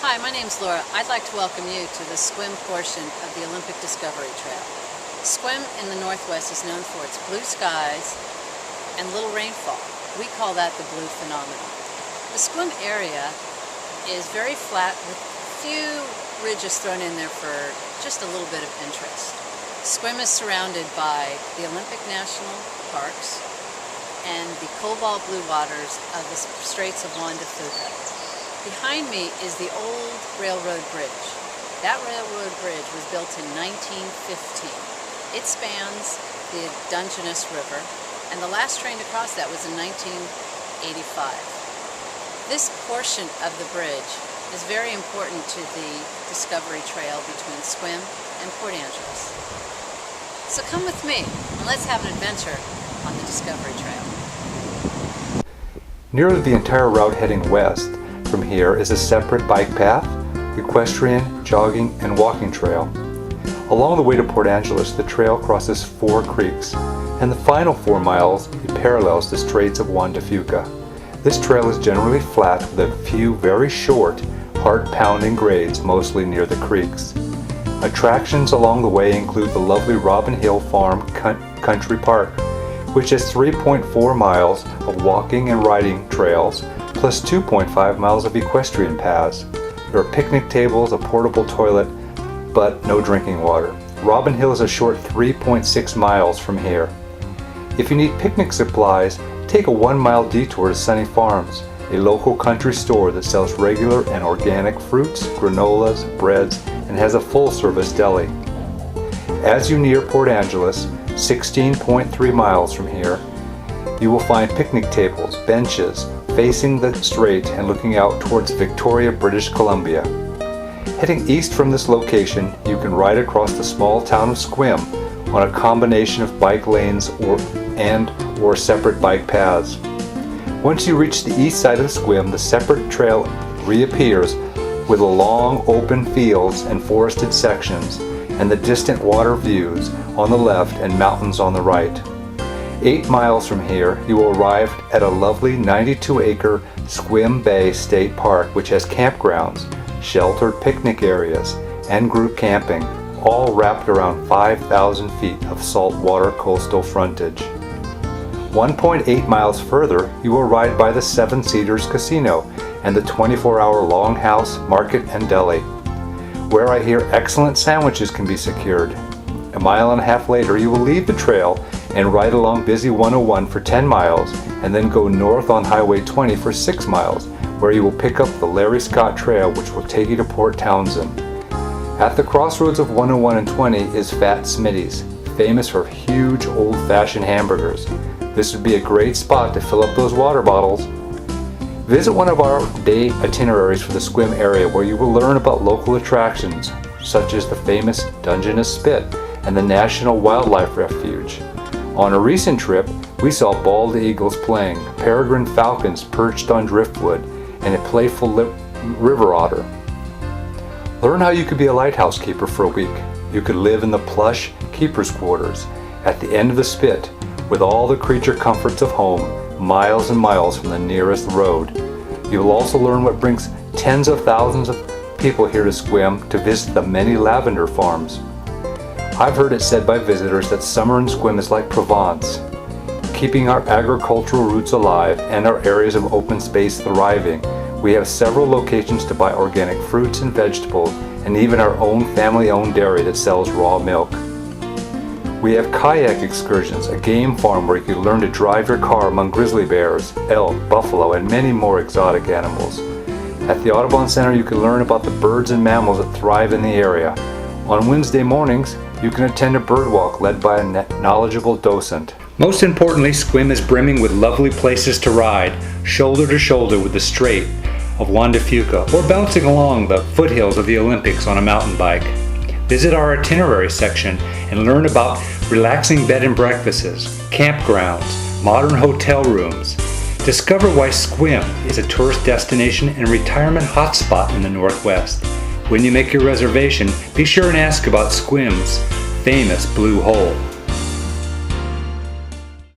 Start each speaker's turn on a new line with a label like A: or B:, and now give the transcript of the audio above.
A: Hi, my name's Laura. I'd like to welcome you to the Sequim portion of the Olympic Discovery Trail. Sequim in the Northwest is known for its blue skies and little rainfall. We call that the blue phenomenon. The Sequim area is very flat with few ridges thrown in there for just a little bit of interest. Sequim is surrounded by the Olympic National Parks and the cobalt blue waters of the Straits of Juan de Fuca. Behind me is the old railroad bridge. That railroad bridge was built in 1915. It spans the Dungeness River, and the last train to cross that was in 1985. This portion of the bridge is very important to the Discovery Trail between Sequim and Port Angeles. So come with me, and let's have an adventure on the Discovery Trail.
B: Nearly the entire route heading west from here is a separate bike path, equestrian, jogging, and walking trail. Along the way to Port Angeles, the trail crosses 4 creeks, and the final 4 miles it parallels the Straits of Juan de Fuca. This trail is generally flat with a few very short, heart-pounding grades, mostly near the creeks. Attractions along the way include the lovely Robin Hill Farm Country Park, which has 3.4 miles of walking and riding trails, plus 2.5 miles of equestrian paths. There are picnic tables, a portable toilet, but no drinking water. Robin Hill is a short 3.6 miles from here. If you need picnic supplies, take a 1-mile detour to Sunny Farms, a local country store that sells regular and organic fruits, granolas, breads, and has a full-service deli. As you near Port Angeles, 16.3 miles from here, you will find picnic tables, benches, facing the strait and looking out towards Victoria, British Columbia. Heading east from this location, you can ride across the small town of Sequim on a combination of bike lanes or separate bike paths. Once you reach the east side of Sequim, the separate trail reappears with long open fields and forested sections, and the distant water views on the left and mountains on the right. 8 miles from here, you will arrive at a lovely 92-acre Sequim Bay State Park, which has campgrounds, sheltered picnic areas, and group camping, all wrapped around 5,000 feet of saltwater coastal frontage. 1.8 miles further, you will ride by the Seven Cedars Casino and the 24-hour Longhouse Market and Deli, where I hear excellent sandwiches can be secured. A mile and a half later, you will leave the trail and ride along busy 101 for 10 miles, and then go north on Highway 20 for 6 miles, where you will pick up the Larry Scott Trail, which will take you to Port Townsend. At the crossroads of 101 and 20 is Fat Smitty's, famous for huge old-fashioned hamburgers. This would be a great spot to fill up those water bottles. Visit one of our day itineraries for the Sequim area, where you will learn about local attractions, such as the famous Dungeness Spit and the National Wildlife Refuge. On a recent trip, we saw bald eagles playing, peregrine falcons perched on driftwood, and a playful river otter. Learn how you could be a lighthouse keeper for a week. You could live in the plush keeper's quarters at the end of the spit, with all the creature comforts of home, miles and miles from the nearest road. You will also learn what brings tens of thousands of people here to Sequim to visit the many lavender farms. I've heard it said by visitors that summer in Sequim is like Provence, keeping our agricultural roots alive and our areas of open space thriving. We have several locations to buy organic fruits and vegetables, and even our own family-owned dairy that sells raw milk. We have kayak excursions, a game farm where you can learn to drive your car among grizzly bears, elk, buffalo, and many more exotic animals. At the Audubon Center, you can learn about the birds and mammals that thrive in the area. On Wednesday mornings, you can attend a bird walk led by a knowledgeable docent. Most importantly, Sequim is brimming with lovely places to ride, shoulder to shoulder with the Strait of Juan de Fuca, or bouncing along the foothills of the Olympics on a mountain bike. Visit our itinerary section and learn about relaxing bed and breakfasts, campgrounds, modern hotel rooms. Discover why Sequim is a tourist destination and retirement hotspot in the Northwest. When you make your reservation, be sure and ask about Sequim's famous Blue Hole.